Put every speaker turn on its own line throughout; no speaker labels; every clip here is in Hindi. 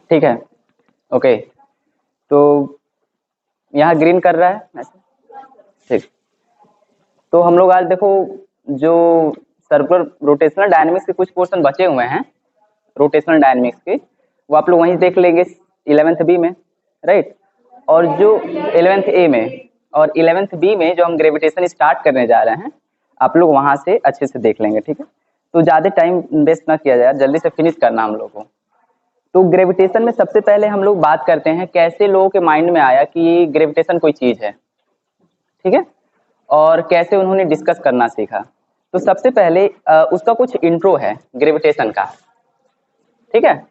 ठीक है, ओके। तो यहाँ ग्रीन कर रहा है, ठीक। तो हम लोग आज देखो जो सर्कुलर रोटेशनल डायनेमिक्स के कुछ पोर्शन बचे हुए हैं रोटेशनल डायनेमिक्स के, वो आप लोग वहीं देख लेंगे 11th बी में, राइट। और जो 11th ए में और 11th बी में जो हम ग्रेविटेशन स्टार्ट करने जा रहे हैं, आप लोग वहां से अच्छे से देख लेंगे, ठीक है। तो ज्यादा टाइम वेस्ट ना किया जाए, जल्दी से फिनिश करना हम लोग को। तो ग्रेविटेशन में सबसे पहले हम लोग बात करते हैं कैसे लोगों के माइंड में आया कि ग्रेविटेशन कोई चीज है, ठीक है, और कैसे उन्होंने डिस्कस करना सीखा। तो सबसे पहले उसका कुछ इंट्रो है ग्रेविटेशन का, ठीक है।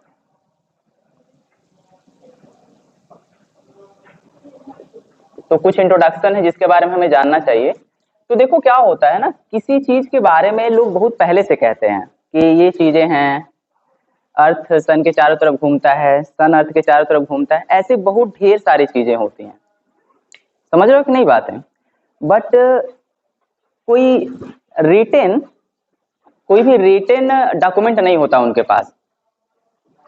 तो कुछ इंट्रोडक्शन है जिसके बारे में हमें जानना चाहिए। तो देखो क्या होता है ना, किसी चीज के बारे में लोग बहुत पहले से कहते हैं कि ये चीजें हैं, अर्थ सन के चारों तरफ घूमता है, सन अर्थ के चारों तरफ घूमता है, ऐसे बहुत ढेर सारी चीजें होती हैं, समझ रहे हो कि नहीं बात है। बट कोई रिटेन कोई भी रिटेन डॉक्यूमेंट नहीं होता उनके पास,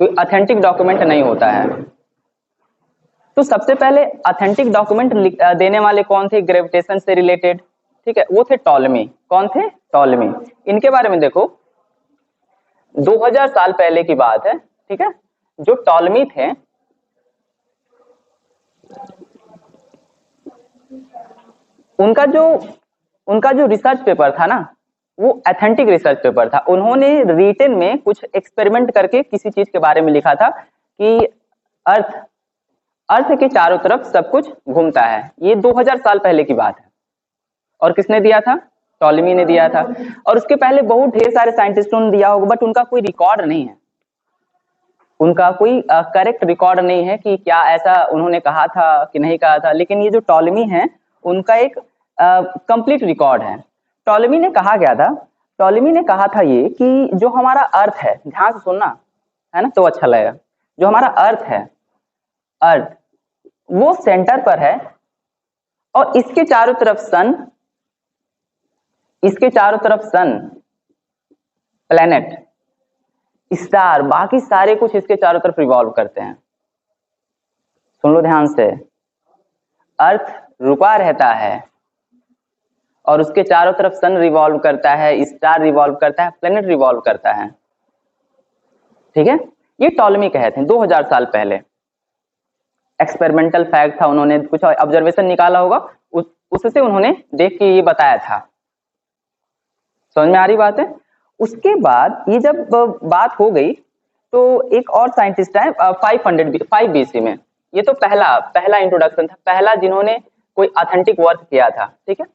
कोई ऑथेंटिक डॉक्यूमेंट नहीं होता है। तो सबसे पहले ऑथेंटिक डॉक्यूमेंट देने वाले कौन थे ग्रेविटेशन से रिलेटेड, ठीक है, वो थे टॉलमी। कौन थे? टॉलमी। इनके बारे में देखो 2000 साल पहले की बात है, ठीक है। जो टॉलमी थे उनका जो रिसर्च पेपर था ना, वो ऑथेंटिक रिसर्च पेपर था। उन्होंने रिटन में कुछ एक्सपेरिमेंट करके किसी चीज के बारे में लिखा था कि अर्थ के चारों तरफ सब कुछ घूमता है। ये 2000 साल पहले की बात है। और किसने दिया था? टॉलमी ने दिया था। और उसके पहले बहुत ढेर सारे साइंटिस्टों ने दिया होगा, बट उनका कोई रिकॉर्ड नहीं है, उनका कोई करेक्ट रिकॉर्ड नहीं है कि क्या ऐसा उन्होंने कहा था कि नहीं कहा था। लेकिन ये जो टॉलमी है उनका एक कंप्लीट रिकॉर्ड है। टॉलमी ने कहा गया था, टॉलमी ने कहा था ये कि जो हमारा अर्थ है, ध्यान से सुनना है ना तो अच्छा लगेगा। जो हमारा अर्थ है, अर्थ वो सेंटर पर है और इसके चारों तरफ सन, प्लेनेट, स्टार, बाकी सारे कुछ इसके चारों तरफ रिवॉल्व करते हैं। सुन लो ध्यान से, अर्थ रुका रहता है और उसके चारों तरफ सन रिवॉल्व करता है, स्टार रिवॉल्व करता है, प्लेनेट रिवॉल्व करता है, ठीक है। ये टॉलमी कहे थे 2000 साल पहले। एक्सपेरिमेंटल फैक्ट था, उन्होंने कुछ ऑब्जर्वेशन निकाला होगा, उससे उन्होंने देख के ये बताया था। समझ में आ रही बात है। उसके बाद ये जब बात हो गई तो एक और साइंटिस्ट है 5 BC में। ये तो पहला इंट्रोडक्शन था, पहला जिन्होंने कोई ऑथेंटिक वर्क किया था, ठीक है।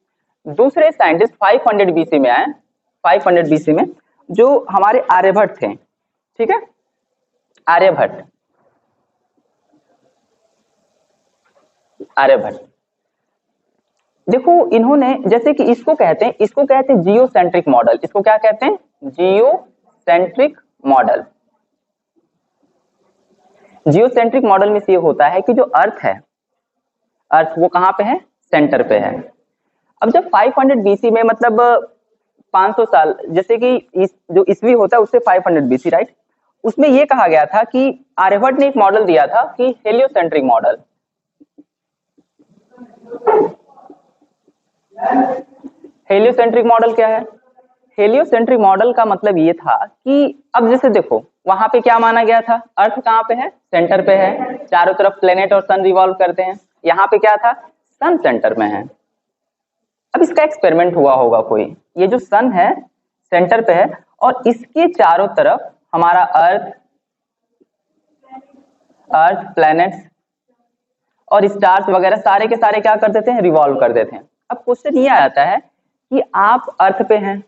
दूसरे साइंटिस्ट 500 BC में आए, 500 BC में, जो हमारे आर्यभट्ट थे, ठीक है। आर्यभट्ट देखो, इन्होंने जैसे कि इसको कहते हैं जियोसेंट्रिक मॉडल। इसको क्या कहते हैं? Geocentric model. जियोसेंट्रिक मॉडल में ये होता है कि जो अर्थ है, अर्थ वो कहां पे है? सेंटर पे है। अब जब 500 BC में, मतलब 500 साल, जैसे कि जो ईस्वी होता है उससे 500 BC, राइट। उसमें ये कहा गया था कि आर्यभट्ट ने एक मॉडल दिया था कि हेलियोसेंट्रिक मॉडल। हेलियोसेंट्रिक मॉडल क्या है? हेलियोसेंट्रिक मॉडल का मतलब ये था कि अब जैसे देखो वहां पे क्या माना गया था? अर्थ कहां पे है? सेंटर पे है, चारों तरफ प्लेनेट और सन रिवॉल्व करते हैं। यहाँ पे क्या था? सन सेंटर में है। अब इसका एक्सपेरिमेंट हुआ होगा कोई, ये जो सन है सेंटर पे है और इसके चारों तरफ हमारा अर्थ, प्लैनेट्स और स्टार्स वगैरह सारे के सारे क्या कर देते हैं? रिवॉल्व कर देते हैं। अब क्वेश्चन ये आता है कि आप अर्थ पे हैं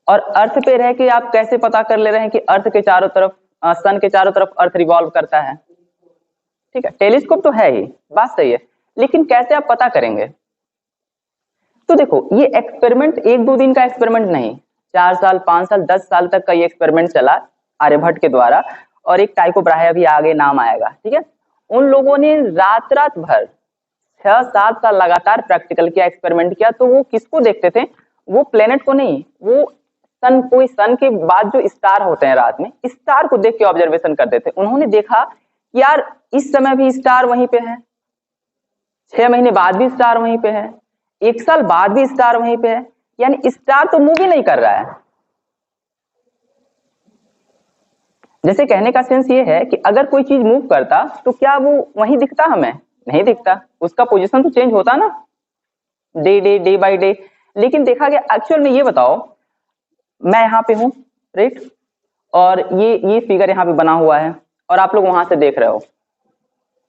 और अर्थ पे रह के आप कैसे पता कर ले रहे हैं कि अर्थ के चारों तरफ, सन के चारों तरफ अर्थ रिवॉल्व करता है? ठीक है, टेलीस्कोप तो है ही, बात सही है, लेकिन कैसे आप पता करेंगे? तो देखो, ये एक्सपेरिमेंट 1-2 दिन का एक्सपेरिमेंट नहीं, 4 साल, 5 साल, 10 साल तक का ये एक्सपेरिमेंट चला आर्यभट्ट के द्वारा। और एक टाइको ब्राहे अभी आगे नाम आएगा, ठीक है। उन लोगों ने रात भर 6-7 साल लगातार प्रैक्टिकल किया, एक्सपेरिमेंट किया। तो वो किसको देखते थे? वो प्लेनेट को नहीं, वो सन के बाद जो स्टार होते हैं रात में, स्टार को देख के ऑब्जर्वेशन करते थे। उन्होंने देखा कि यार इस समय भी स्टार वहीं पे है, 6 महीने बाद भी स्टार वहीं पे है, 1 साल बाद भी स्टार वहीं पे है, यानी स्टार तो मूव ही नहीं कर रहा है। जैसे कहने का सेंस ये है कि अगर कोई चीज मूव करता तो क्या वो वहीं दिखता, हमें नहीं दिखता, उसका पोजीशन तो चेंज होता ना डे बाय डे। लेकिन देखा गया एक्चुअल में, ये बताओ मैं यहाँ पे हूँ राइट, और ये फिगर यहाँ पे बना हुआ है और आप लोग वहां से देख रहे हो,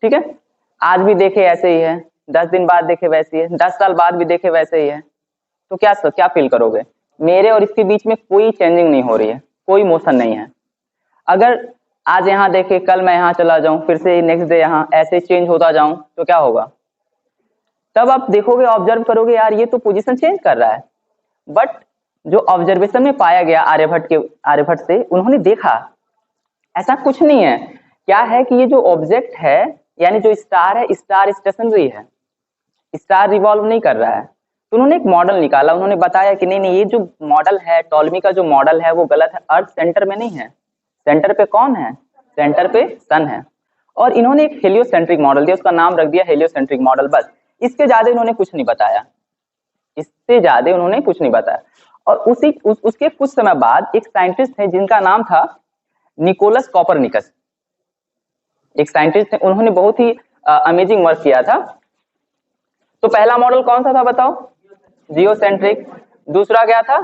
ठीक है, आज भी देखे ऐसे ही है, 10 दिन बाद देखे वैसे ही है, 10 साल बाद भी देखे वैसे ही है, तो क्या फील करोगे? मेरे और इसके बीच में कोई चेंजिंग नहीं हो रही है, कोई मोशन नहीं है। अगर आज यहाँ देखे, कल मैं यहाँ चला जाऊं, फिर से नेक्स्ट डे यहाँ, ऐसे चेंज होता जाऊं तो क्या होगा? तब आप देखोगे, ऑब्जर्व करोगे, यार ये तो पोजीशन चेंज कर रहा है। बट जो ऑब्जर्वेशन में पाया गया आर्यभट्ट से, उन्होंने देखा ऐसा कुछ नहीं है। क्या है कि ये जो ऑब्जेक्ट है, यानी जो स्टार है, स्टार स्टेशनरी है, स्टार रिवॉल्व नहीं कर रहा है। तो उन्होंने एक मॉडल निकाला, उन्होंने बताया कि नहीं ये जो मॉडल है, टॉलमी का जो मॉडल है वो गलत है, अर्थ सेंटर में नहीं है। सेंटर पे कौन है? सेंटर पे सन है। और इन्होंने एक हेलियोसेंट्रिक मॉडल दिया, उसका नाम रख दिया हेलियोसेंट्रिक मॉडल, बस। इसके ज्यादा इन्होंने कुछ नहीं बताया, इससे ज्यादा उन्होंने कुछ नहीं बताया। और उसके कुछ समय बाद एक साइंटिस्ट है जिनका नाम था निकोलस कॉपरनिकस, एक साइंटिस्ट है, उन्होंने बहुत ही अमेजिंग वर्क किया था। तो पहला मॉडल कौन सा था बताओ? जियोसेंट्रिक। दूसरा क्या था?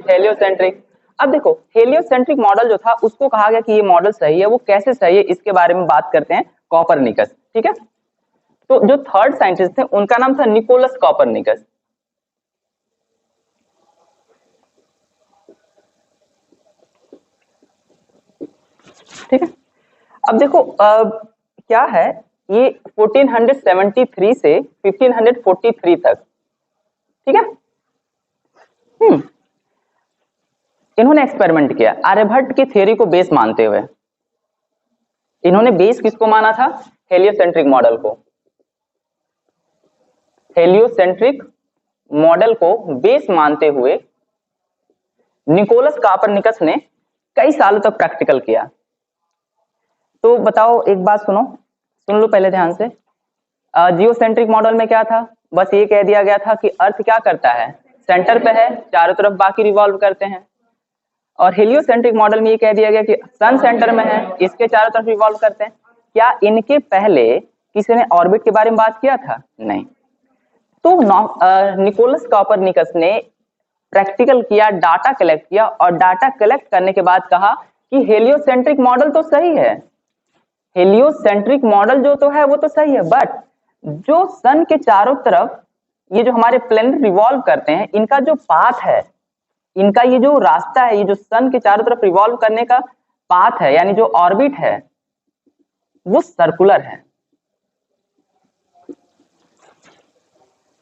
हेलियोसेंट्रिक। अब देखो, हेलियोसेंट्रिक मॉडल जो था उसको कहा गया कि ये मॉडल सही है। वो कैसे सही है इसके बारे में बात करते हैं, कॉपरनिकस, ठीक है। तो जो थर्ड साइंटिस्ट थे उनका नाम था निकोलस कॉपरनिकस। ठीक है। अब देखो क्या है, ये 1473 से 1543 तक, ठीक है। इन्होंने एक्सपेरिमेंट किया आर्यभट्ट की थ्योरी को बेस मानते हुए। इन्होंने बेस किसको माना था? हेलियोसेंट्रिक मॉडल को। हेलियोसेंट्रिक मॉडल को बेस मानते हुए निकोलस कॉपरनिकस ने कई सालों तक प्रैक्टिकल किया। तो बताओ, एक बात सुनो, सुन लो पहले ध्यान से। जियोसेंट्रिक मॉडल में क्या था? बस ये कह दिया गया था कि अर्थ क्या करता है, सेंटर पे है, चारों तरफ बाकी रिवॉल्व करते हैं। और हेलियोसेंट्रिक मॉडल में ये कह दिया गया कि सन सेंटर में है, इसके चारों तरफ रिवॉल्व करते हैं। क्या इनके पहले किसी ने ऑर्बिट के बारे में बात किया था? नहीं। तो निकोलस कॉपरनिकस ने प्रैक्टिकल किया, डाटा कलेक्ट किया, और डाटा कलेक्ट करने के बाद कहा कि हेलियोसेंट्रिक मॉडल तो सही है, हेलियोसेंट्रिक मॉडल जो तो है वो तो सही है, बट जो सन के चारों तरफ ये जो हमारे प्लेनेट रिवॉल्व करते हैं, इनका जो पाथ है, इनका ये जो रास्ता है, ये जो सन के चारों तरफ रिवॉल्व करने का पाथ है, यानी जो ऑर्बिट है, वो सर्कुलर है।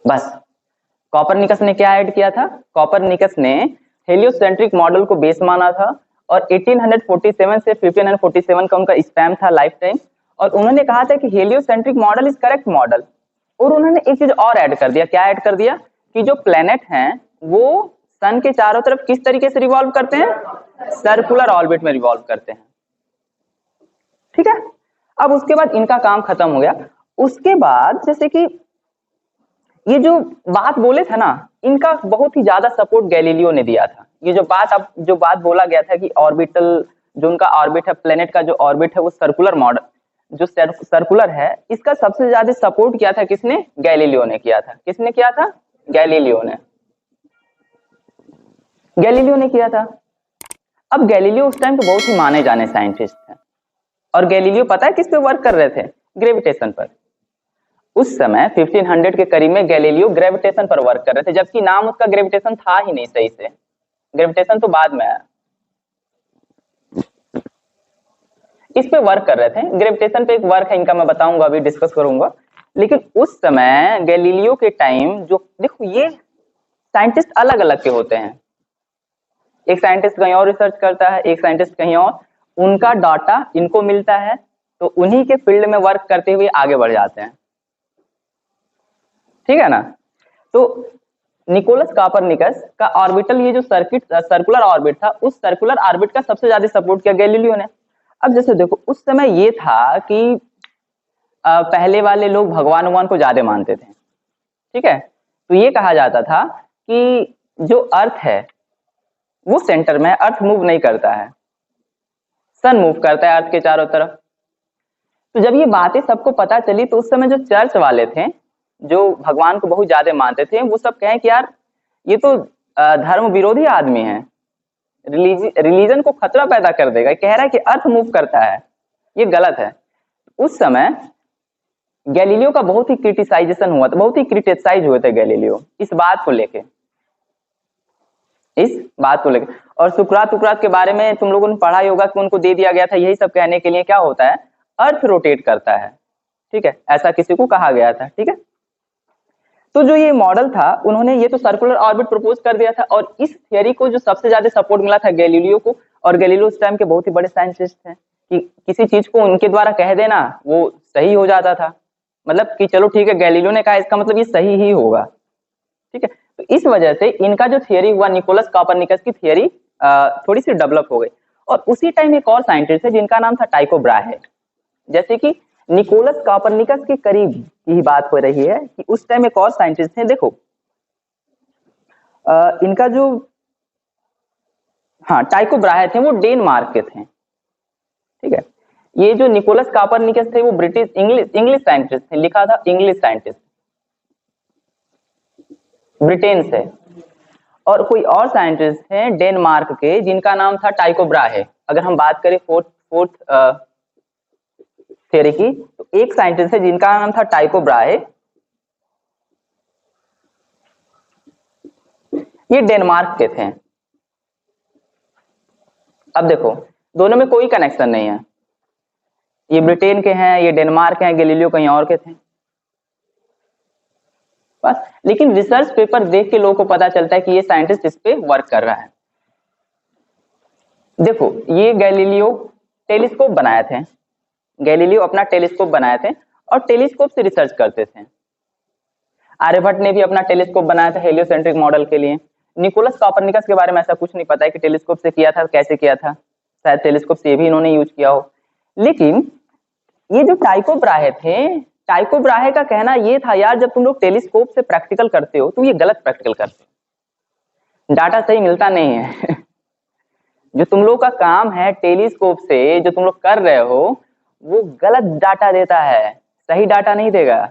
बस। कॉपरनिकस ने क्या ऐड किया था? कॉपरनिकस ने हेलियोसेंट्रिक मॉडल को बेस माना था, और 1847 से 1547 का उनका स्पैम था, लाइफ टाइम। और उन्होंने कहा था कि heliocentric model is correct model. और उन्होंने एक चीज और ऐड कर दिया। क्या ऐड कर दिया? कि जो प्लेनेट हैं वो सन के चारों तरफ किस तरीके से रिवॉल्व करते हैं? सर्कुलर ऑर्बिट में रिवॉल्व करते हैं, ठीक है। अब उसके बाद इनका काम खत्म हो गया। उसके बाद जैसे कि ये जो बात बोले थे ना, इनका बहुत ही ज्यादा सपोर्ट गैलीलियो ने दिया था। ये जो बात बोला गया था कि ऑर्बिटल, जो उनका ऑर्बिट है, प्लेनेट का जो ऑर्बिट है वो सर्कुलर मॉडल, जो सर्कुलर है, इसका सबसे ज्यादा सपोर्ट किया था किसने? गैलीलियो ने किया था। किसने किया था? गैलीलियो ने। गैलीलियो ने किया था। अब गैलीलियो उस टाइम पे बहुत ही माने जाने साइंटिस्ट थे, और गैलीलियो पता है किस पे वर्क कर रहे थे? ग्रेविटेशन पर। उस समय 1500 के करीब में गैलीलियो ग्रेविटेशन पर वर्क कर रहे थे, जबकि नाम उसका ग्रेविटेशन था ही नहीं सही से, ग्रेविटेशन तो बाद में आया। इस पे वर्क कर रहे थे। ग्रेविटेशन पे एक वर्क है इनका, मैं बताऊंगा, अभी डिस्कस करूंगा। लेकिन उस समय गैलीलियो के टाइम, जो देखो ये साइंटिस्ट अलग अलग के होते हैं, एक साइंटिस्ट कहीं और रिसर्च करता है, एक साइंटिस्ट कहीं और, उनका डाटा इनको मिलता है, तो उन्हीं के फील्ड में वर्क करते हुए आगे बढ़ जाते हैं, ठीक है ना। तो निकोलस कॉपरनिकस का ऑर्बिटल, ये जो सर्कुलर ऑर्बिट था, उस सर्कुलर ऑर्बिट का सबसे ज्यादा सपोर्ट किया गैलीलियो ने। अब जैसे देखो, उस समय ये था कि पहले वाले लोग भगवान को ज्यादा मानते थे, ठीक है। तो ये कहा जाता था कि जो अर्थ है वो सेंटर में है, अर्थ मूव नहीं करता है, सन मूव करता है अर्थ के चारों तरफ। तो जब ये बातें सबको पता चली तो उस समय जो चर्च वाले थे, जो भगवान को बहुत ज्यादा मानते थे, वो सब कहें कि यार ये तो धर्म विरोधी आदमी है, रिलीजन को खतरा पैदा कर देगा, कह रहा है कि अर्थ मूव करता है, ये गलत है। उस समय गैलीलियो का बहुत ही क्रिटिसाइजेशन हुआ था, बहुत ही क्रिटिसाइज हुए थे गैलीलियो इस बात को लेके, और सुकरात के बारे में तुम लोगों ने पढ़ा ही होगा कि उनको दे दिया गया था यही सब कहने के लिए, क्या होता है, अर्थ रोटेट करता है, ठीक है, ऐसा किसी को कहा गया था, ठीक है। तो जो ये मॉडल था, उन्होंने ये तो सर्कुलर ऑर्बिट प्रपोज कर दिया था, और इस थियरी को जो सबसे ज्यादा सपोर्ट मिला था गैलीलियो को, और गैलीलियो उस टाइम के बहुत ही बड़े साइंटिस्ट थे, कि किसी चीज को उनके द्वारा कह देना वो सही हो जाता था, मतलब कि चलो ठीक है गैलीलियो ने कहा इसका मतलब ये सही ही होगा, ठीक है। तो इस वजह से इनका जो थियरी हुआ, निकोलस कॉपरनिकस की थियरी थोड़ी सी डेवलप हो गई। और उसी टाइम एक और साइंटिस्ट है जिनका नाम था टाइको ब्राहे। जैसे कि निकोलस कॉपरनिकस के करीब की बात हो रही है कि उस टाइम एक और साइंटिस्ट थे, देखो इनका जो, हाँ, टाइको ब्राहे थे, वो डेनमार्क के थे, ठीक है। ये जो निकोलस कॉपरनिकस थे वो ब्रिटिश इंग्लिश साइंटिस्ट थे, लिखा था इंग्लिश साइंटिस्ट, ब्रिटेन से। और कोई और साइंटिस्ट हैं डेनमार्क के जिनका नाम था टाइको ब्राहे। अगर हम बात करें फोर्थ थियरी की, तो एक साइंटिस्ट है जिनका नाम था टाइको ब्राहे, ये डेनमार्क के थे। अब देखो, दोनों में कोई कनेक्शन नहीं है, ये ब्रिटेन के हैं, ये डेनमार्क के हैं, गैलीलियो कहीं और के थे बस। लेकिन रिसर्च पेपर देख के लोगों को पता चलता है कि ये साइंटिस्ट इस पे वर्क कर रहा है। देखो, ये गैलीलियो टेलीस्कोप बनाए थे, गैलीलियो अपना टेलीस्कोप बनाए थे और टेलीस्कोप से रिसर्च करते थे। आर्यभट्ट ने भी अपना टेलीस्कोप बनाया था हेलियोसेंट्रिक मॉडल के लिए। निकोलस कॉपरनिकस के बारे में ऐसा कुछ नहीं पता है कि टेलीस्कोप से किया था, कैसे किया था, शायद टेलीस्कोप से भी इन्होंने यूज किया हो। लेकिन ये जो टाइको ब्राहे थे, टाइको ब्राहे का कहना ये था, यार जब तुम लोग टेलीस्कोप से प्रैक्टिकल करते हो तो ये गलत प्रैक्टिकल करते हो, डाटा सही मिलता नहीं है जो तुम लोग का काम है टेलीस्कोप से जो तुम लोग कर रहे हो वो गलत डाटा देता है, सही डाटा नहीं देगा।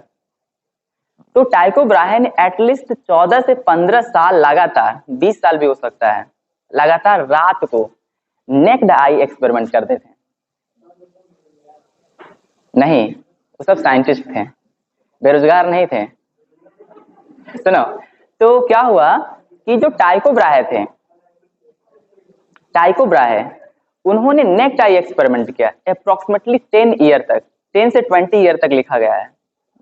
तो टाइको ब्राहे ने एटलीस्ट 14 से 15 साल लगातार, 20 साल भी हो सकता है, लगातार रात को नेक्ड आई एक्सपेरिमेंट करते थे। नहीं, वो सब साइंटिस्ट थे, बेरोजगार नहीं थे। सुनो, तो क्या हुआ कि जो टाइको ब्राहे थे, टाइको ब्राहे, उन्होंने नेक्ड आई एक्सपेरिमेंट किया अप्रोक्सीमेटली 10 ईयर तक, 10 से 20 ईयर तक लिखा गया है।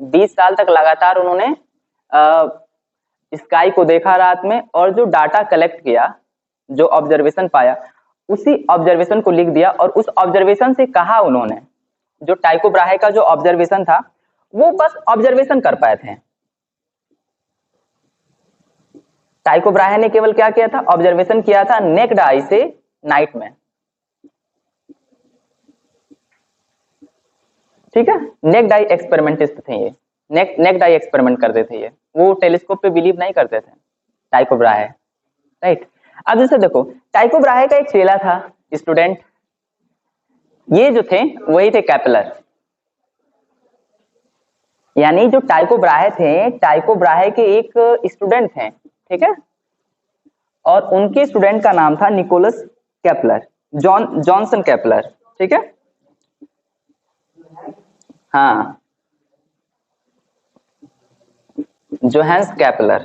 20 साल तक लगातार उन्होंने स्काई को देखा रात में, और जो डाटा कलेक्ट किया, जो ऑब्जर्वेशन पाया, उसी ऑब्जर्वेशन को लिख दिया। और उस ऑब्जर्वेशन से कहा उन्होंने, जो टाइको ब्राहे का जो ऑब्जर्वेशन था वो बस ऑब्जर्वेशन कर पाए थे। टाइको ब्राहे ने केवल क्या किया था, ऑब्जर्वेशन किया था नेक्ड आई से नाइट में, ठीक है। नेक्ड आई एक्सपेरिमेंटिस्ट थे ये, नेक्ड आई एक्सपेरिमेंट करते थे ये, वो टेलीस्कोप पे बिलीव नहीं करते थे टाइको ब्राहे, राइट। अब जैसे देखो, टाइको ब्राहे का एक चेला था, स्टूडेंट, ये जो थे वही थे केपलर। यानी जो टाइको ब्राहे थे, टाइको ब्राहे के एक स्टूडेंट थे, ठीक है। और उनके स्टूडेंट का नाम था निकोलस केपलर, जॉनसन केपलर, ठीक है। हाँ, जोहान्स केपलर।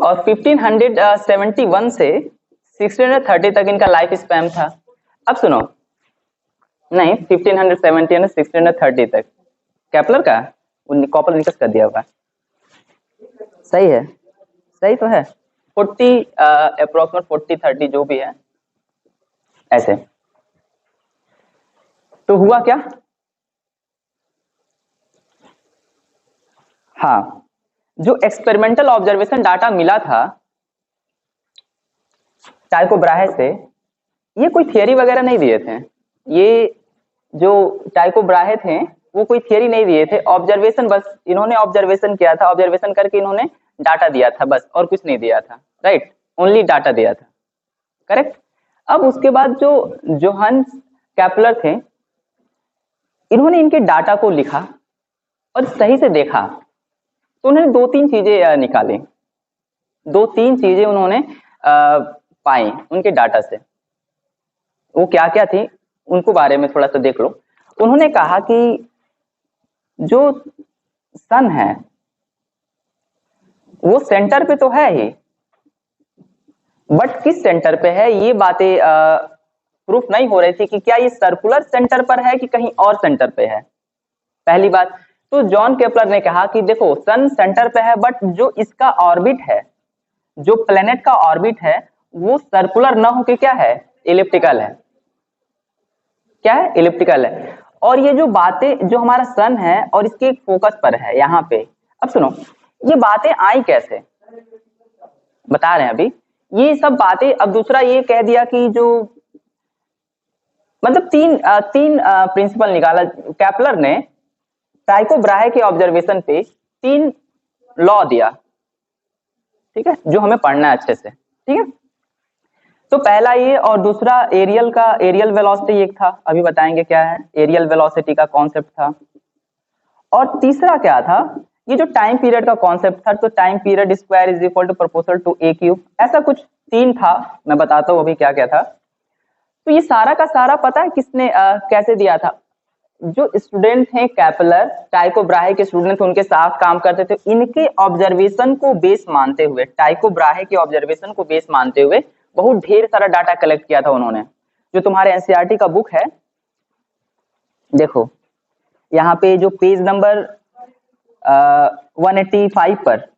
और 1571 से 1630 तक इनका लाइफ स्पैन था। अब सुनो, नहीं 1570 या 1630 तक केपलर का, कॉपरनिकस कर दिया होगा, सही है, सही तो है। 40 अप्रोक्सीमेट 40-30 जो भी है ऐसे। तो हुआ क्या, हाँ, जो एक्सपेरिमेंटल ऑब्जर्वेशन डाटा मिला था टाइको ब्राहे से, ये कोई थियरी वगैरह नहीं दिए थे। ये जो टाइको ब्राहे थे वो कोई थियरी नहीं दिए थे, ऑब्जर्वेशन बस इन्होंने ऑब्जर्वेशन किया था, ऑब्जर्वेशन करके इन्होंने डाटा दिया था बस, और कुछ नहीं दिया था, राइट, ओनली डाटा दिया था, करेक्ट। अब उसके बाद जो जोहान्स केपलर थे, इन्होंने इनके डाटा को लिखा और सही से देखा, तो उन्होंने दो तीन चीजें निकाली, दो तीन चीजें उन्होंने पाई उनके डाटा से। वो क्या क्या थी उनको बारे में थोड़ा सा देख लो। उन्होंने कहा कि जो सन है वो सेंटर पे तो है ही, बट किस सेंटर पे है ये बातें प्रूफ नहीं हो रही थी कि क्या ये सर्कुलर सेंटर पर है कि कहीं और सेंटर पे है, पहली बात। तो जॉन केपलर ने कहा कि देखो सन सेंटर पे है, बट जो इसका ऑर्बिट है, जो प्लेनेट का ऑर्बिट है वो सर्कुलर ना होके क्या है, इलिप्टिकल है। क्या है, इलिप्टिकल है। और ये जो बातें, जो हमारा सन है और इसके एक फोकस पर है यहाँ पे, अब सुनो ये बातें आई कैसे, बता रहे हैं अभी ये सब बातें। अब दूसरा ये कह दिया कि जो मतलब तीन प्रिंसिपल निकाला केपलर ने, टाइको ब्राहे के ऑब्जर्वेशन पे तीन लॉ दिया, ठीक है, जो हमें पढ़ना है अच्छे से, ठीक है। तो पहला ये, और दूसरा एरियल का, एरियल वेलोसिटी एक था, अभी बताएंगे क्या है एरियल वेलोसिटी का कॉन्सेप्ट था। और तीसरा क्या था, ये जो टाइम पीरियड का कॉन्सेप्ट था, तो time period square is equal to proportional to a cube, ऐसा कुछ तीन था, मैं बताता हूँ अभी क्या क्या था। तो ये सारा का सारा पता है किसने कैसे दिया था, जो स्टूडेंट थे केपलर, टाइको ब्राहे के स्टूडेंट थे, उनके साथ काम करते थे, इनके ऑब्जर्वेशन को बेस मानते हुए, टाइको ब्राहे के ऑब्जर्वेशन को बेस मानते हुए बहुत ढेर सारा डाटा कलेक्ट किया था उन्होंने। जो तुम्हारे एनसीईआरटी का बुक है, देखो यहाँ पे जो पेज नंबर 185 पर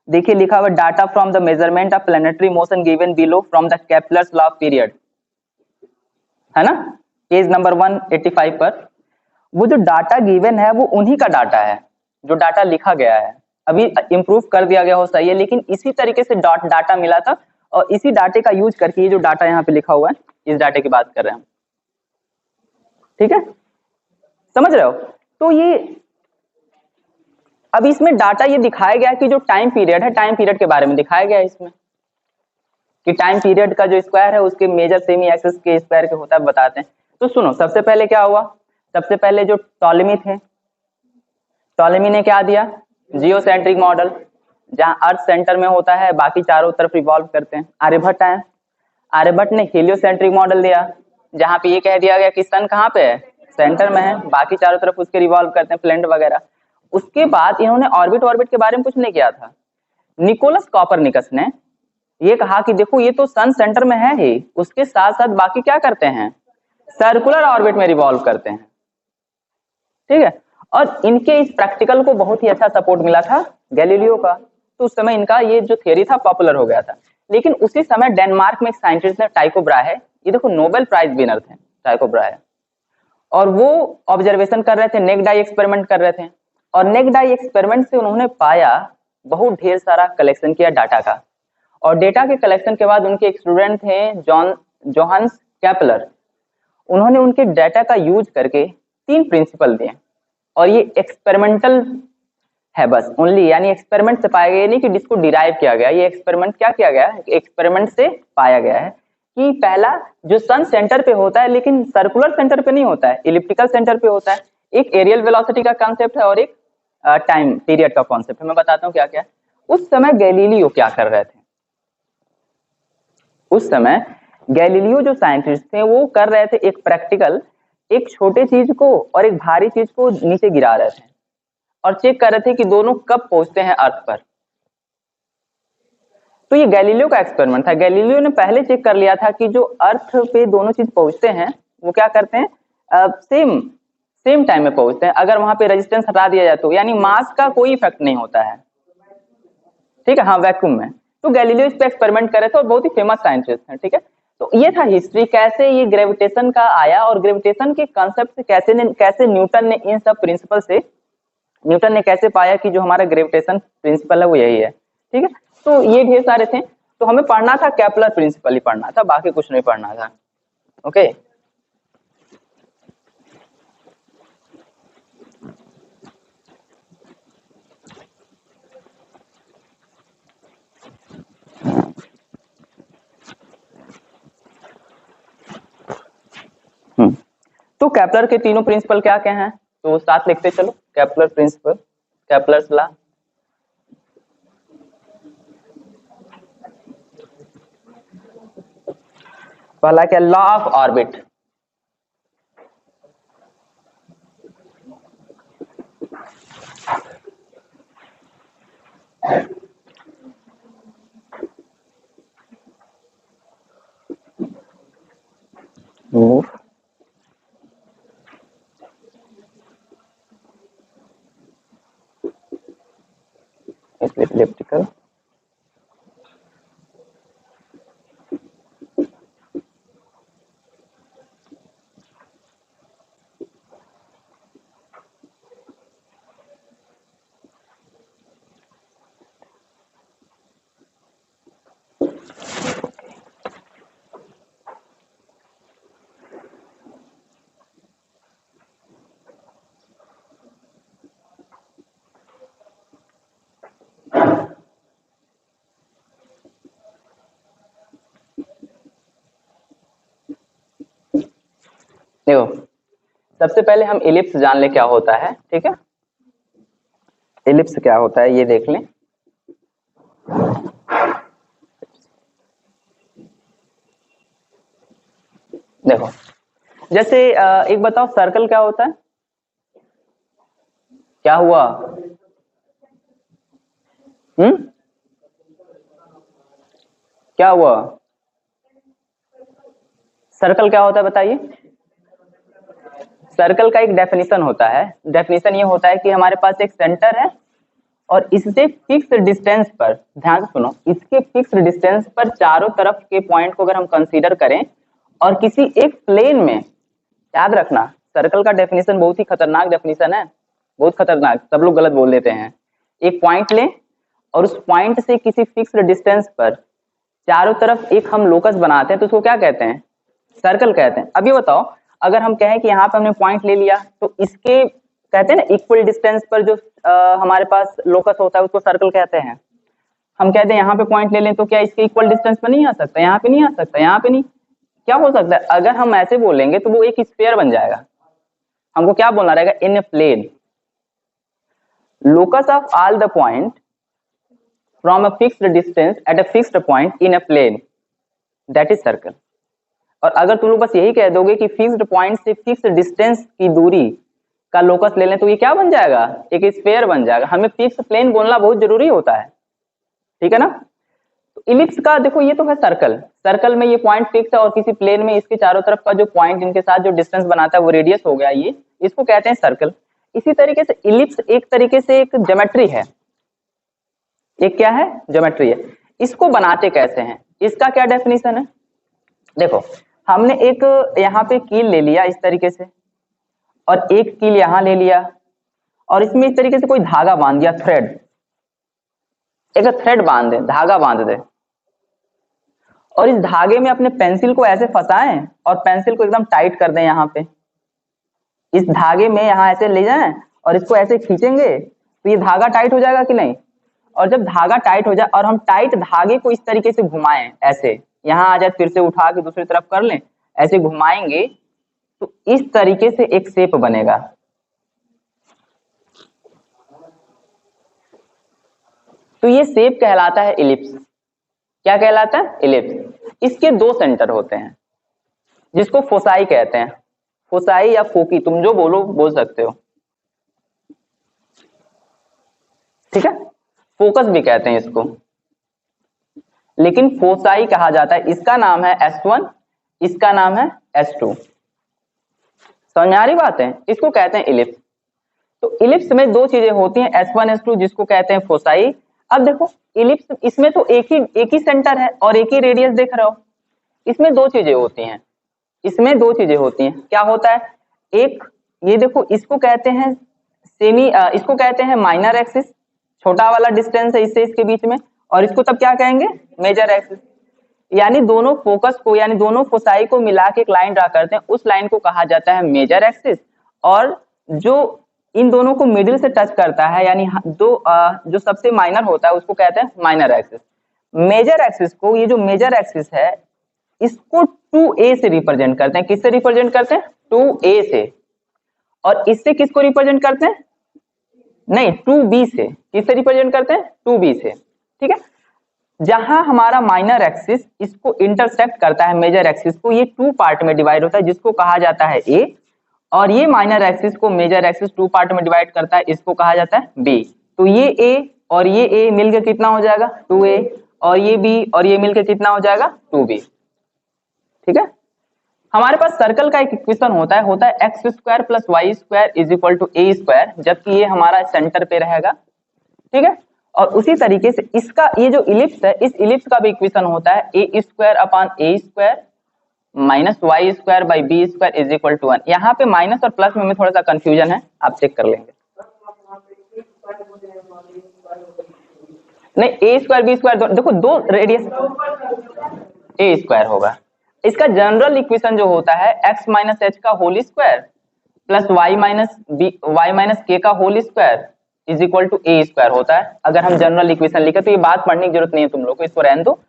देखिए लिखा हुआ data from the measurement of planetary motion given below from the Kepler's law of period, है ना, पेज नंबर 185 पर। वो जो डाटा गिवन है वो उन्हीं का डाटा है, जो डाटा लिखा गया है, अभी इंप्रूव कर दिया गया हो, सही है, लेकिन इसी तरीके से डाटा मिला था, और इसी डाटे का यूज करके ये जो डाटा यहाँ पे लिखा हुआ है, इस डाटे की बात कर रहे हैं हम, ठीक है, समझ रहे हो। तो ये अब इसमें डाटा ये दिखाया गया कि जो टाइम पीरियड है, टाइम पीरियड के बारे में दिखाया गया है इसमें, कि टाइम पीरियड का जो स्क्वायर है उसके मेजर सेमी एक्सिस के स्क्वायर के होता है, बताते हैं। तो सुनो, सबसे पहले क्या हुआ, सबसे पहले जो टॉलेमी थे, टॉलेमी ने क्या दिया, जियोसेंट्रिक मॉडल, जहां अर्थ सेंटर में होता है, बाकी चारों तरफ रिवॉल्व करते हैं। आर्यभट्ट आए, आर्यभट्ट ने हेलियोसेंट्रिक मॉडल दिया, जहां पे ये कह दिया गया कि सन कहाँ पे है, सेंटर में है, बाकी चारों तरफ उसके रिवॉल्व करते हैं, प्लैनेट वगैरह। उसके बाद इन्होंने ऑर्बिट के बारे में कुछ नहीं किया था। निकोलस कॉपरनिकस ने ये कहा कि देखो ये तो सन सेंटर में है ही, उसके साथ साथ बाकी क्या करते हैं, सर्कुलर ऑर्बिट में रिवॉल्व करते हैं, ठीक है। और इनके इस प्रैक्टिकल को बहुत ही अच्छा सपोर्ट मिला था गैलीलियो का, तो उस समय इनका ये जो थियरी था पॉपुलर हो गया था। लेकिन उसी समय डेनमार्क में एक साइंटिस्ट ने, टाइको ब्राहे, ये देखो नोबेल प्राइज विनर थे टाइको ब्राहे, और वो ऑब्जर्वेशन कर रहे थे, नेक डाई एक्सपेरिमेंट कर रहे थे, और नेक डाई एक्सपेरिमेंट से उन्होंने पाया, बहुत ढेर सारा कलेक्शन किया डाटा का, और डेटा के कलेक्शन के बाद उनके एक स्टूडेंट थे जोहान्स केपलर, उन्होंने उनके डाटा का यूज करके तीन प्रिंसिपल दिए, और ये एक्सपेरिमेंटल है बस, ओनली, यानी एक्सपेरिमेंट से पाया गया, नहीं कि जिसको डिराइव किया गया, ये एक्सपेरिमेंट क्या किया गया, एक्सपेरिमेंट से पाया गया है कि पहला जो सन सेंटर पे होता है, लेकिन सर्कुलर सेंटर पे नहीं होता है, इलिप्टिकल सेंटर पे होता है। एक एरियल वेलोसिटी का कॉन्सेप्ट है और एक टाइम पीरियड का कॉन्सेप्ट है, मैं बताता हूँ क्या क्या। उस समय गैलीलियो क्या कर रहे थे, उस समय गैलीलियो जो साइंटिस्ट थे वो कर रहे थे एक प्रैक्टिकल, एक छोटे चीज को और एक भारी चीज को नीचे गिरा रहे थे, और चेक कर रहे थे कि दोनों कब पहुंचते हैं अर्थ पर। तो ये गैलीलियो का एक्सपेरिमेंट था। गैलीलियो ने पहले चेक कर लिया था कि जो अर्थ पे दोनों चीज पहुंचते हैं वो क्या करते हैं, सेम टाइम में पहुंचते हैं, अगर वहां पे रेजिस्टेंस हटा दिया जाए तो, यानी मास का कोई इफेक्ट नहीं होता है, ठीक है, हाँ, वैक्यूम में। तो गैलीलियो इस पे एक्सपेरिमेंट करे थे और बहुत ही फेमस साइंटिस्ट हैं, ठीक है। तो ये था हिस्ट्री, कैसे ये ग्रेविटेशन का आया, और ग्रेविटेशन के कॉन्सेप्ट से कैसे न्यूटन ने इन सब प्रिंसिपल से न्यूटन ने कैसे पाया कि जो हमारा ग्रेविटेशन प्रिंसिपल है वो यही है। ठीक है, तो ये ढेर सारे थे। तो हमें पढ़ना था केपलर प्रिंसिपल ही पढ़ना था, बाकी कुछ नहीं पढ़ना था। ओके, तो केपलर के तीनों प्रिंसिपल क्या क्या हैं, तो साथ लिखते चलो। Kepler principle, Kepler's law. पहला क्या, law of orbit. Move elliptical देखो, सबसे पहले हम इलिप्स जान ले क्या होता है। ठीक है, इलिप्स क्या होता है ये देख लें। देखो, जैसे एक बताओ, सर्कल क्या होता है? क्या हुआ? क्या हुआ? सर्कल क्या होता है बताइए? सर्कल का एक डेफिनेशन होता है। डेफिनेशन ये होता है कि हमारे पास एक सेंटर है और इससे फिक्स डिस्टेंस पर, ध्यान से सुनो, इसके फिक्स डिस्टेंस पर चारों तरफ के पॉइंट को अगर हम कंसीडर करें और किसी एक प्लेन में, याद रखना सर्कल का डेफिनेशन बहुत ही खतरनाक डेफिनेशन है, बहुत खतरनाक, सब लोग गलत बोल देते हैं। एक पॉइंट लें और उस पॉइंट से किसी फिक्स डिस्टेंस पर चारों तरफ एक हम लोकस बनाते हैं तो उसको क्या कहते हैं? सर्कल कहते हैं। अब ये बताओ, अगर हम कहें कि यहाँ पे हमने पॉइंट ले लिया तो इसके कहते हैं ना इक्वल डिस्टेंस पर जो हमारे पास लोकस होता है उसको सर्कल कहते हैं। हम कहते हैं यहाँ पे पॉइंट ले लें तो क्या इसके इक्वल डिस्टेंस पर नहीं आ सकता? यहाँ पे नहीं आ सकता, यहाँ पे नहीं, क्या हो सकता है? अगर हम ऐसे बोलेंगे तो वो एक स्फीयर बन जाएगा। हमको क्या बोलना रहेगा? इन ए plane locus of all the point from a fixed distance at a fixed point in a plane, that is circle। और अगर तुम लोग बस यही कह दोगे कि फिक्स्ड पॉइंट से फिक्स्ड डिस्टेंस की दूरी का लोकस ले लें तो ये क्या बन जाएगा? एक स्फीयर बन जाएगा। हमें फिक्स प्लेन बोलना बहुत जरूरी होता है, ठीक है ना। तो इलिप्स का देखो, ये तो है सर्कल, सर्कल में ये पॉइंट फिक्स है और किसी प्लेन में इसके चारों तरफ का जो पॉइंट इनके साथ जो डिस्टेंस बनाता है वो रेडियस हो गया, ये इसको कहते हैं सर्कल। इसी तरीके से इलिप्स एक तरीके से एक ज्योमेट्री है। एक क्या है? ज्योमेट्री है। इसको बनाते कैसे हैं, इसका क्या डेफिनेशन है? देखो, हमने एक यहाँ पे कील ले लिया इस तरीके से और एक कील यहाँ ले लिया और इसमें इस तरीके से कोई धागा बांध दिया, थ्रेड, एक थ्रेड बांध दे, धागा बांध दे और इस धागे में अपने पेंसिल को ऐसे फंसाएं और पेंसिल को एकदम टाइट कर दें। यहाँ पे इस धागे में यहाँ ऐसे ले जाएं और इसको ऐसे खींचेंगे तो ये धागा टाइट हो जाएगा कि नहीं? और जब धागा टाइट हो जाए और हम टाइट धागे को इस तरीके से घुमाएं, ऐसे यहाँ आ जाए, फिर से उठा के दूसरी तरफ कर लें, ऐसे घुमाएंगे तो इस तरीके से एक शेप बनेगा। तो ये शेप कहलाता है इलिप्स। क्या कहलाता है? इलिप्स। इसके दो सेंटर होते हैं जिसको फोसाई कहते हैं। फोसाई या फोकी, तुम जो बोलो बोल सकते हो, ठीक है। फोकस भी कहते हैं इसको, लेकिन फोसाई कहा जाता है। इसका नाम है S1, इसका नाम है S2। समझ में आ रही बात है? इसको कहते हैं इलिप्स। तो इलिप्स में दो चीजें होती हैं, S1 S2, जिसको कहते हैं फोसाई। अब देखो, इलिप्स इसमें तो एक ही सेंटर है और एक ही रेडियस देख रहे हो। इसमें दो चीजें होती हैं, इसमें दो चीजें होती हैं। क्या होता है? एक, ये देखो, इसको कहते हैं सेमी इसको कहते हैं माइनर एक्सिस, छोटा वाला डिस्टेंस है इससे इसके बीच में, और इसको तब क्या कहेंगे, मेजर एक्सिस। यानी दोनों फोकस को, यानी दोनों फोसाई को मिला के एक लाइन ड्रा करते हैं, उस लाइन को कहा जाता है मेजर एक्सिस। और जो इन दोनों को मिडिल से टच करता है, यानी जो सबसे माइनर होता है उसको कहते हैं माइनर एक्सिस। मेजर एक्सिस को, ये जो मेजर एक्सिस है इसको 2a से रिप्रेजेंट करते हैं। किससे रिप्रेजेंट करते हैं, 2a से। और इससे किसको रिप्रेजेंट करते हैं, नहीं 2b से। किससे रिप्रेजेंट करते हैं, 2b से। ठीक है, जहां हमारा माइनर एक्सिस इसको इंटरसेक्ट करता है मेजर एक्सिस को, ये 2 पार्ट में डिवाइड होता है जिसको कहा जाता है a, और ये माइनर एक्सिस को मेजर एक्सिस 2 पार्ट में डिवाइड करता है, इसको कहा जाता है b। तो ये a और ये a मिलकर कितना हो जाएगा, 2a, और ये b और ये मिलकर कितना हो जाएगा, 2b। ठीक है, हमारे पास सर्कल का एक इक्वेशन होता है X square plus Y square is equal to a square, जबकि ये हमारा सेंटर पे रहेगा। ठीक है, और उसी तरीके से इसका ये जो इलिप्स है, इस इलिप्स का भी इक्वेशन होता है a square upon a square minus y square by b square is equal to 1। यहाँ पे माइनस और प्लस में थोड़ा सा कंफ्यूजन है, आप चेक कर लेंगे। नहीं, ए स्क्वायर बी स्क्वायर देखो दो रेडियस, ए स्क्वायर होगा। इसका जनरल इक्वेशन जो होता है x माइनस एच का whole square plus y minus k का whole square is equal to a square होता है। अगर हम जनरल इक्वेशन लिखे तो ये बात पढ़ने की जरूरत नहीं है तुम लोग को, इसको रहने दो।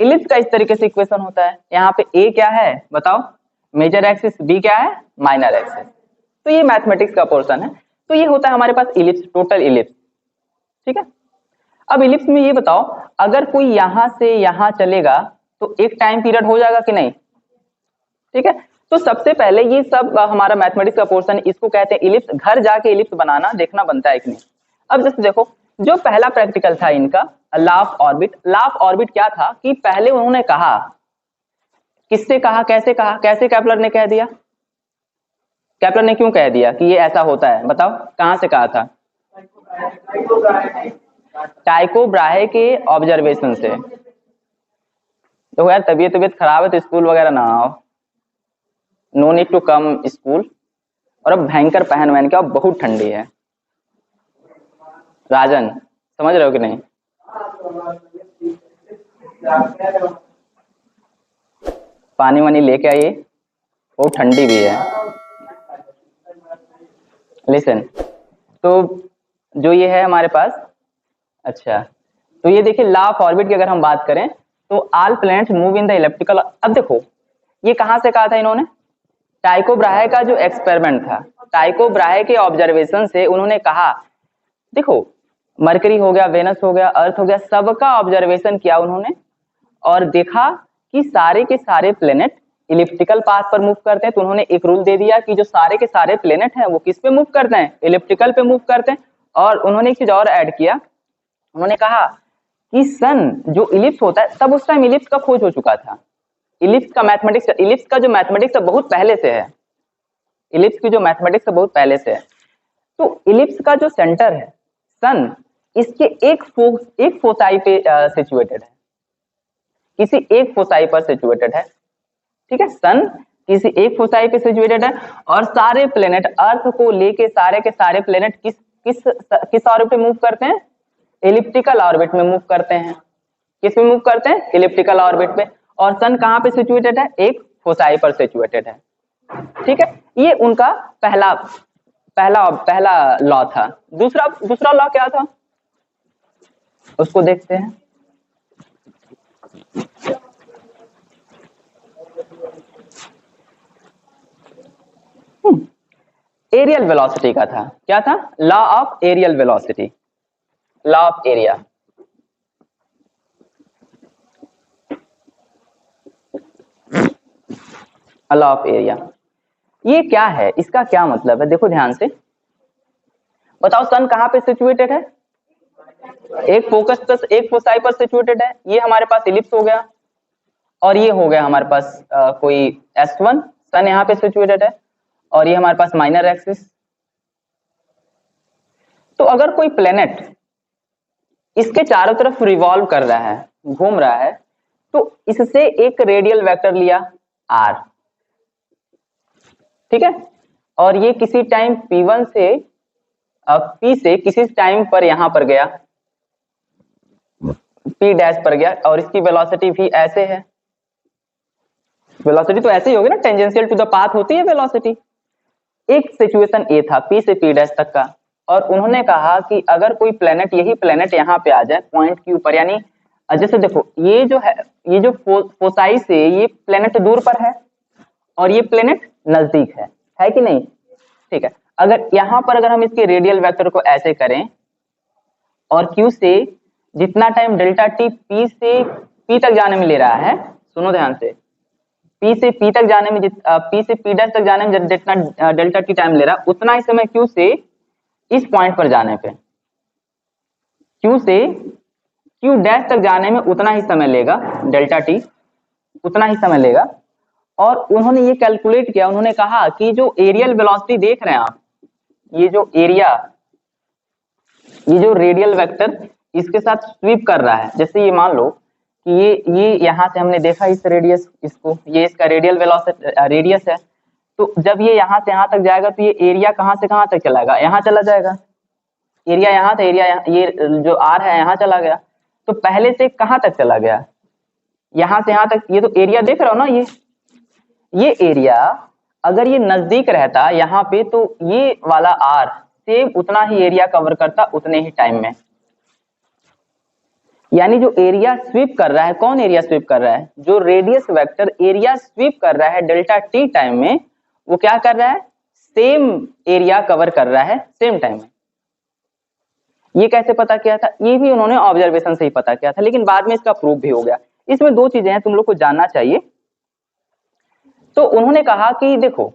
इलिप्स का इस तरीके से इक्वेशन होता है। यहाँ पे a क्या है बताओ, मेजर एक्सिस, b क्या है, माइनर एक्सिस। तो ये मैथमेटिक्स का पोर्शन है। तो ये होता है हमारे पास इलिप्स, टोटल इलिप्स। ठीक है, अब इलिप्स में ये बताओ, अगर कोई यहां से यहां चलेगा तो एक टाइम पीरियड हो जाएगा कि नहीं। ठीक है, तो सबसे पहले ये सब हमारा मैथमेटिक्स का पोर्शन है, इसको कहते हैं इलिप्स। घर जाके इलिप्स बनाना देखना बनता है कि नहीं। अब जैसे देखो, जो पहला प्रैक्टिकल था इनका law of orbit. Law of orbit क्या था कि पहले उन्होंने कहा, किससे कहा, कैसे कहा, कैसे केपलर ने कह दिया, केपलर ने क्यों कह दिया कि ये ऐसा होता है, बताओ कहां से कहा था, टाइको ब्राहे के ऑब्जर्वेशन से। तो यार तबीयत खराब है तो स्कूल वगैरह ना आओ, no need to come school. और अब भयंकर पहन वहन के, अब बहुत ठंडी है। राजन समझ रहे हो कि नहीं, पानी वानी लेके आइए, बहुत ठंडी भी है। लिसन, तो जो ये है हमारे पास, अच्छा तो ये देखिए लॉ ऑफ ऑर्बिट की अगर हम बात करें तो all planets move in the elliptical. अब देखो ये कहां से कहा था इन्होंने, टाइको ब्राहे का जो एक्सपेरिमेंट था, टाइको ब्राहे के ऑब्जर्वेशन से उन्होंने कहा, देखो मरकरी हो गया, वेनस हो गया, अर्थ हो गया, सबका ऑब्जर्वेशन किया उन्होंने और देखा कि सारे के सारे प्लेनेट इलिप्टिकल पाथ पर मूव करते हैं। तो उन्होंने एक रूल दे दिया कि जो सारे के सारे प्लेनेट हैं वो किस पे मूव करते हैं, इलिप्टिकल पे मूव करते हैं। और उन्होंने एक चीज और ऐड किया, उन्होंने कहा कि सन जो इलिप्स होता है, तब उस टाइम इलिप्स का खोज हो चुका था। इलिप्स का मैथमेटिक्स, इलिप्स का जो मैथमेटिक्स है बहुत पहले से है, इलिप्स की जो मैथमेटिक्स है बहुत पहले से है। तो इलिप्स का जो सेंटर है सन, इसके एक फोसाई पे सिचुएटेड है, किसी एक फोसाई पर सिचुएटेड है। ठीक है, सन किसी एक फोसाई पे सिचुएटेड है और सारे प्लेनेट अर्थ को लेके सारे के सारे प्लेनेट किस किस किस ऑर्बिट पे मूव करते हैं, एलिप्टिकल ऑर्बिट में मूव करते हैं। किस में मूव करते हैं, एलिप्टिकल ऑर्बिट पे। और सन कहां पे सिचुएटेड है, एक फोसाई पर सिचुएटेड है। ठीक है, ये उनका पहला पहला पहला लॉ था। दूसरा लॉ क्या था उसको देखते हैं। एरियल वेलोसिटी का था, क्या था, law of areal velocity, law of area. Law of area ये क्या है, इसका क्या मतलब है, देखो ध्यान से बताओ। सन कहां पे सिचुएटेड है, एक फोकस प्लस एक फोसाई पर सिचुएटेड है। ये हमारे पास इलिप्स हो गया और ये हो गया हमारे पास कोई S1, सन यहाँ पे सिचुएटेड है और ये हमारे पास माइनर एक्सिस। तो अगर कोई प्लेनेट इसके चारों तरफ रिवॉल्व कर रहा है, घूम रहा है, तो इससे एक रेडियल वेक्टर लिया r, ठीक है, और ये किसी टाइम p1 से P से किसी टाइम पर यहाँ पर गया, P डैश पर गया, और इसकी वेलोसिटी भी ऐसे है। वेलोसिटी तो ऐसे ही होगी ना, टेंजेंशियल टू द पाथ होती है वेलोसिटी। एक सिचुएशन ए था P से P डैश तक का, और उन्होंने कहा कि अगर कोई प्लेनेट, यही प्लेनेट यहाँ पे आ जाए पॉइंट Q पर, यानी जैसे देखो ये जो है, ये जो फोसाई से ये प्लेनेट दूर पर है और ये प्लेनेट नजदीक है कि नहीं? ठीक है, अगर यहाँ पर अगर हम इसके रेडियल वेक्टर को ऐसे करें और Q से जितना टाइम डेल्टा टी P से P तक जाने में ले रहा है, सुनो ध्यान से, P से P तक जाने में P से P डैश तक जाने में जितना डेल्टा टी टाइम ले रहा है, उतना ही समय Q से इस पॉइंट पर जाने पे, Q से Q डैश तक जाने में उतना ही समय लेगा, डेल्टा टी उतना ही समय लेगा। और उन्होंने ये कैलकुलेट किया, उन्होंने कहा कि जो एरियल वेलोसिटी देख रहे हैं आप, ये जो एरिया, ये जो रेडियल वेक्टर इसके साथ स्वीप कर रहा है, जैसे ये मान लो कि ये यहाँ से हमने देखा इस रेडियस, इसको, ये इसका रेडियल वेलोसिटी रेडियस है, तो जब ये यहाँ से यहाँ तक जाएगा तो ये एरिया कहाँ से कहाँ तक चलाएगा, यहाँ चला जाएगा। एरिया यहाँ था, एरिया ये जो आर है यहाँ चला गया, तो पहले से कहाँ तक चला गया, यहाँ से यहाँ तक। ये तो एरिया देख रहा हो ना, ये एरिया अगर ये नजदीक रहता यहाँ पे, तो ये वाला आर सेम उतना ही एरिया कवर करता उतने ही टाइम में। यानी जो एरिया स्वीप कर रहा है, कौन एरिया स्वीप कर रहा है? जो रेडियस वेक्टर एरिया स्वीप कर रहा है डेल्टा टी टाइम में, वो क्या कर रहा है? सेम एरिया कवर कर रहा है सेम टाइम में। ये कैसे पता किया था? ये भी उन्होंने ऑब्जर्वेशन से ही पता किया था, लेकिन बाद में इसका प्रूफ भी हो गया। इसमें दो चीजें हैं तुम लोग को जानना चाहिए। तो उन्होंने कहा कि देखो,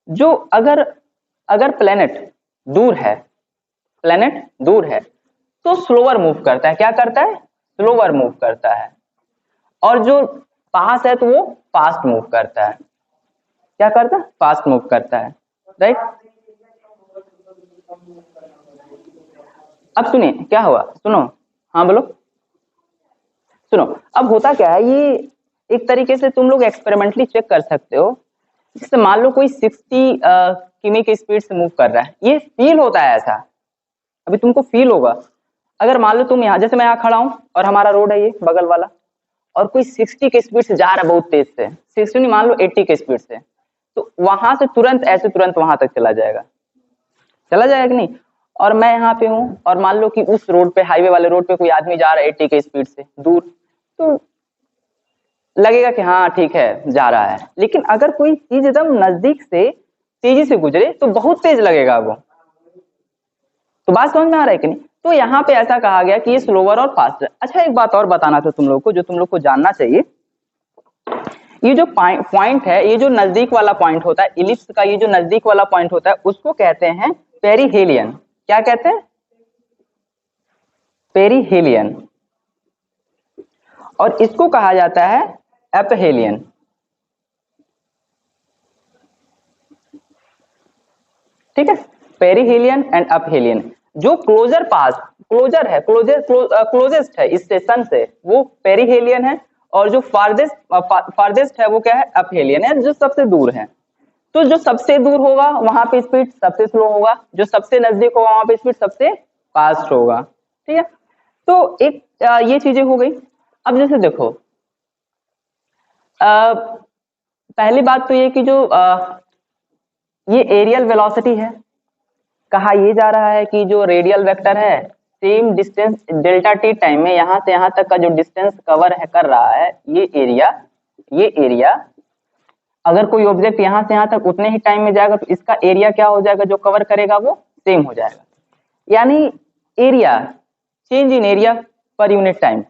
जो अगर प्लेनेट दूर है, प्लेनेट दूर है तो स्लोअर मूव करता है। क्या करता है? स्लोअर मूव करता है। और जो पास है तो वो फास्ट मूव करता है। क्या करता है? फास्ट मूव करता है, राइट। अब सुनिए क्या हुआ, सुनो, हाँ बोलो। सुनो, अब होता क्या है, ये एक तरीके से तुम लोग एक्सपेरिमेंटली चेक कर सकते हो। जैसे मान लो कोई 60 किमी की स्पीड से मूव कर रहा है, ये फील होता है ऐसा, अभी तुमको फील होगा। अगर मान लो तुम यहाँ, जैसे मैं यहाँ खड़ा हूँ और हमारा रोड है ये बगल वाला, और कोई 60 की स्पीड से जा रहा है बहुत तेज से, 60 नहीं, मान लो 80 की स्पीड से, तो वहां से तुरंत ऐसे तुरंत वहां तक चला जाएगा कि नहीं? और मैं यहाँ पे हूँ और मान लो कि उस रोड पे, हाईवे वाले रोड पे कोई आदमी जा रहा है 80 की स्पीड से दूर, तो लगेगा कि हाँ ठीक है जा रहा है। लेकिन अगर कोई चीज एकदम नजदीक से तेजी से गुजरे तो बहुत तेज लगेगा वो। तो बात समझ में आ रहा है कि नहीं? तो यहाँ पे ऐसा कहा गया कि ये स्लोअर और फास्टर। अच्छा, एक बात और बताना था तुम लोग को, जो तुम लोग को जानना चाहिए। ये जो पॉइंट है, ये जो नजदीक वाला पॉइंट होता है इलिप्स का, ये जो नजदीक वाला पॉइंट होता है उसको कहते हैं पेरीहेलियन। क्या कहते हैं? पेरीहेलियन। और इसको कहा जाता है एपहेलियन। ठीक है, पेरीहेलियन एंड अपहेलियन। जो क्लोजर पास, क्लोजर है, क्लोजेस्ट है इस स्टेशन से, वो पेरीहेलियन है। और जो फारदेस्ट है वो क्या है? अपहेलियन है, जो सबसे दूर है। तो जो सबसे दूर होगा वहां पे स्पीड सबसे स्लो होगा, जो सबसे नजदीक होगा वहां पे स्पीड सबसे फास्ट होगा। ठीक है, तो एक ये चीजें हो गई। अब जैसे देखो, पहली बात तो ये कि जो ये एरियल वेलोसिटी है, कहा ये जा रहा है कि जो रेडियल वेक्टर है same distance delta T time में यहाँ से यहाँ तक का जो डिस्टेंस कवर है कर रहा है, ये एरिया अगर कोई ऑब्जेक्ट यहाँ से यहाँ तक उतने ही टाइम में जाएगा तो इसका एरिया क्या हो जाएगा, जो कवर करेगा वो सेम हो जाएगा। यानी area, change in area per unit time.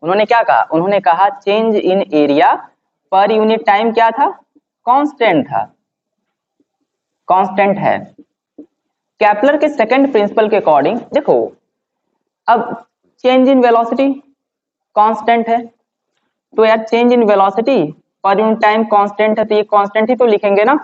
उन्होंने क्या कहा? उन्होंने कहा change in area per unit time क्या था? कांस्टेंट था, कांस्टेंट है। केपलर के सेकंड प्रिंसिपल के अकॉर्डिंग देखो, अब चेंज इन वेलोसिटी कांस्टेंट है, तो यार change in velocity per unit time constant है, तो ये कांस्टेंट ही तो लिखेंगे ना।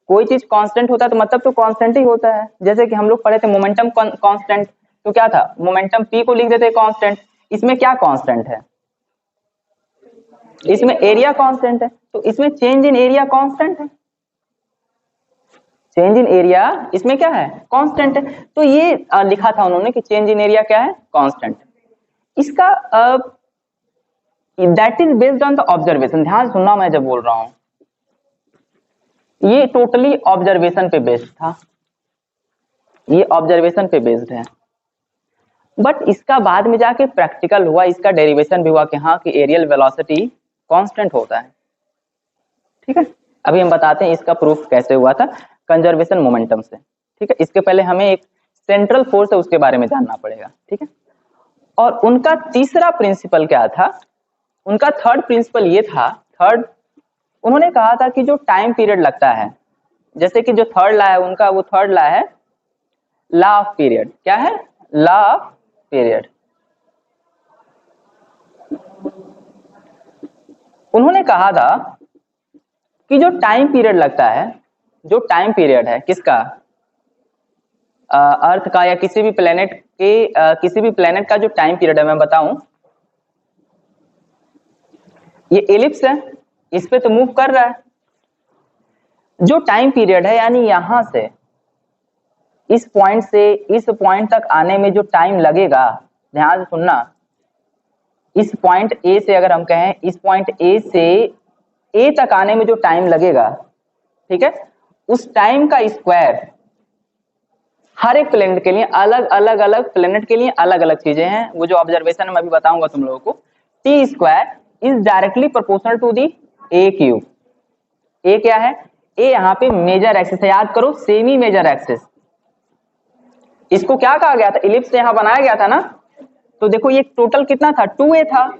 कोई चीज कांस्टेंट होता है तो मतलब तो कांस्टेंट ही होता है। जैसे कि हम लोग पढ़े थे मोमेंटम कांस्टेंट, तो क्या था? मोमेंटम p को लिख देते कांस्टेंट। इसमें क्या कांस्टेंट है? इसमें एरिया कांस्टेंट है, तो इसमें चेंज इन एरिया कांस्टेंट है। चेंज इन एरिया इसमें क्या है, कांस्टेंट है। तो ये लिखा था उन्होंने कि चेंज इन एरिया क्या है, कांस्टेंट। इसका that is based on the observation. ध्यान से सुनना मैं जब बोल रहा हूं, ये टोटली ऑब्जर्वेशन पे बेस्ड था, ये ऑब्जर्वेशन पे बेस्ड है। बट इसका बाद में जाके प्रैक्टिकल हुआ, इसका डेरिवेशन भी हुआ कि हाँ कि एरियल वेलोसिटी कांस्टेंट होता है। ठीक है, अभी हम बताते हैं इसका प्रूफ कैसे हुआ था, कंजर्वेशन मोमेंटम से। ठीक है, इसके पहले हमें एक सेंट्रल फोर्स है उसके बारे में जानना पड़ेगा। ठीक है, और उनका तीसरा प्रिंसिपल क्या था, उनका थर्ड प्रिंसिपल ये था, थर्ड उन्होंने कहा था कि जो टाइम पीरियड लगता है, जैसे कि जो थर्ड लॉ है उनका, वो थर्ड लॉ है लॉ ऑफ पीरियड। क्या है, लॉ ऑफ पीरियड। उन्होंने कहा था कि जो टाइम पीरियड लगता है, जो टाइम पीरियड है किसका, अर्थ का या किसी भी प्लेनेट के, किसी भी प्लेनेट का जो टाइम पीरियड है, मैं बताऊं, ये एलिप्स है, इस पे तो मूव कर रहा है। जो टाइम पीरियड है यानी यहां से इस पॉइंट से इस पॉइंट तक आने में जो टाइम लगेगा, ध्यान से सुनना, इस पॉइंट ए से अगर हम कहें, इस पॉइंट ए से ए तक आने में जो टाइम लगेगा, ठीक है, उस टाइम का स्क्वायर हर एक प्लेनेट के लिए अलग प्लेनेट के लिए अलग अलग चीजें हैं। वो जो ऑब्जर्वेशन मैं अभी बताऊंगा तुम लोगों को, t square is directly proportional to the a cube. A क्या है, ए यहाँ पे मेजर एक्सिस है, याद करो सेमी मेजर एक्सिस। इसको क्या कहा गया था, इलिप्स यहाँ बनाया गया था ना, तो देखो ये टोटल कितना था, 2a था,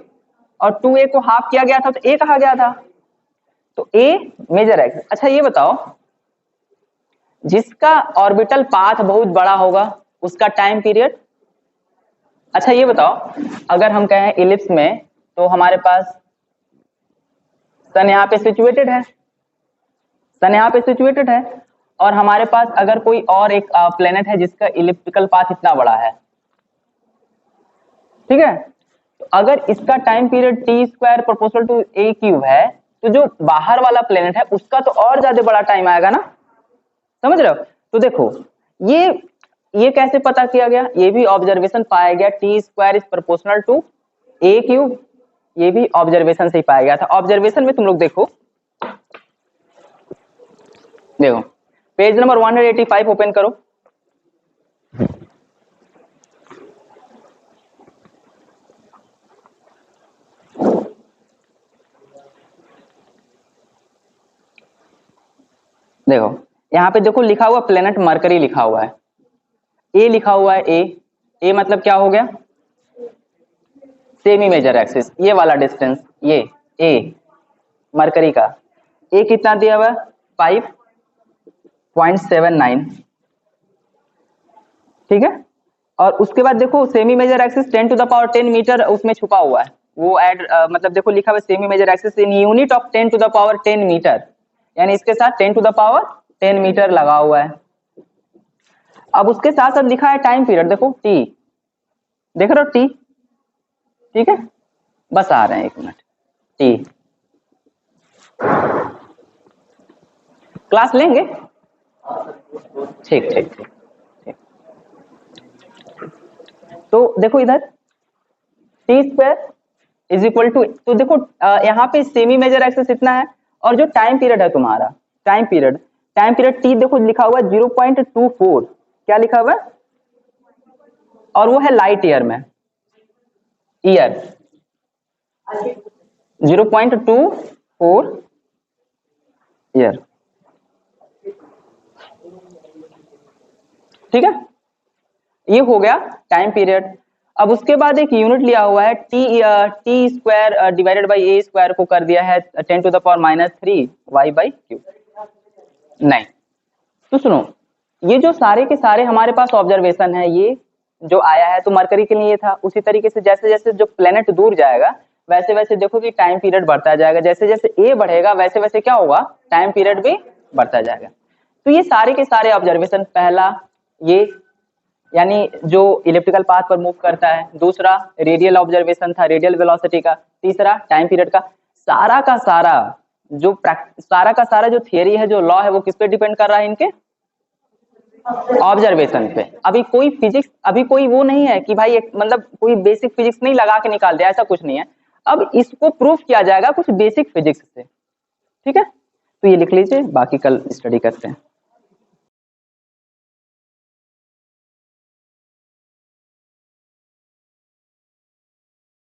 और 2a को हाफ किया गया था तो a कहा गया था, तो a मेजर एक्सिस। अच्छा ये बताओ, जिसका ऑर्बिटल पाथ बहुत बड़ा होगा उसका टाइम पीरियड। अच्छा ये बताओ, अगर हम कहें इलिप्स में, तो हमारे पास सन यहाँ पे सिचुएटेड है, सन यहाँ पे सिचुएटेड है, और हमारे पास अगर कोई और एक प्लेनेट है जिसका इलिप्टिकल पाथ इतना बड़ा है, ठीक है, तो अगर इसका time period t square proportional to a cube है, तो जो बाहर वाला प्लेनेट है उसका तो और ज्यादा बड़ा टाइम आएगा ना, समझ रहे हो। तो देखो ये कैसे पता किया गया, ये भी ऑब्जर्वेशन पाया गया, t square is proportional to a cube, ये भी ऑब्जर्वेशन से ही पाया गया था। ऑब्जर्वेशन में तुम लोग देखो, देखो पेज नंबर 185 ओपन करो। देखो यहाँ पे देखो लिखा हुआ प्लेनेट मरकरी लिखा हुआ है, ए लिखा हुआ है, ए मतलब क्या हो गया, सेमी मेजर एक्सिस, ये वाला डिस्टेंस, ये ए मरकरी का, ए कितना दिया हुआ है 5.79, ठीक है। और उसके बाद देखो semi major axis 10 to the power 10 metre उसमें छुपा हुआ है, वो ऐड मतलब देखो लिखा हुआ है semi major axis in unit of 10 to the power 10 metre, यानी इसके साथ 10 टू द पावर 10 मीटर लगा हुआ है। अब उसके साथ साथ लिखा है टाइम पीरियड, देखो टी, देख रहे हो टी, ठीक है, बस आ रहे हैं 1 मिनट, टी क्लास लेंगे, ठीक ठीक ठीक ठीक। तो देखो इधर t square is equal to, तो देखो यहाँ पे सेमी मेजर एक्सिस इतना है, और जो टाइम पीरियड है तुम्हारा, टाइम पीरियड टी देखो लिखा हुआ है 0.24, क्या लिखा हुआ है, और वो है लाइट ईयर में, ईयर 0.24 ईयर, ठीक है, ये हो गया टाइम पीरियड। अब उसके बाद एक यूनिट लिया हुआ है t square divided by a square को कर दिया है 10 to the power -3 y by q. नहीं, तो सुनो, ये जो सारे के सारे हमारे पास ऑब्जर्वेशन है, ये जो आया है तो मरकरी के लिए था, उसी तरीके से जैसे जैसे जो प्लेनेट दूर जाएगा वैसे वैसे देखो कि टाइम पीरियड बढ़ता जाएगा, जैसे जैसे ए बढ़ेगा वैसे वैसे क्या होगा, टाइम पीरियड भी बढ़ता जाएगा। तो ये सारे के सारे ऑब्जर्वेशन, पहला ये यानी जो इलिप्टिकल पाथ पर मूव करता है, दूसरा रेडियल ऑब्जर्वेशन था रेडियल वेलोसिटी का, तीसरा टाइम पीरियड का, सारा का सारा जो थियरी है, जो लॉ है, वो किस पे डिपेंड कर रहा है, इनके ऑब्जर्वेशन पे। अभी कोई फिजिक्स, अभी कोई वो नहीं है कि भाई एक मतलब कोई बेसिक फिजिक्स नहीं लगा के निकाल दिया, ऐसा कुछ नहीं है। अब इसको प्रूफ किया जाएगा कुछ बेसिक फिजिक्स से। ठीक है, तो ये लिख लीजिए, बाकी कल स्टडी करते हैं।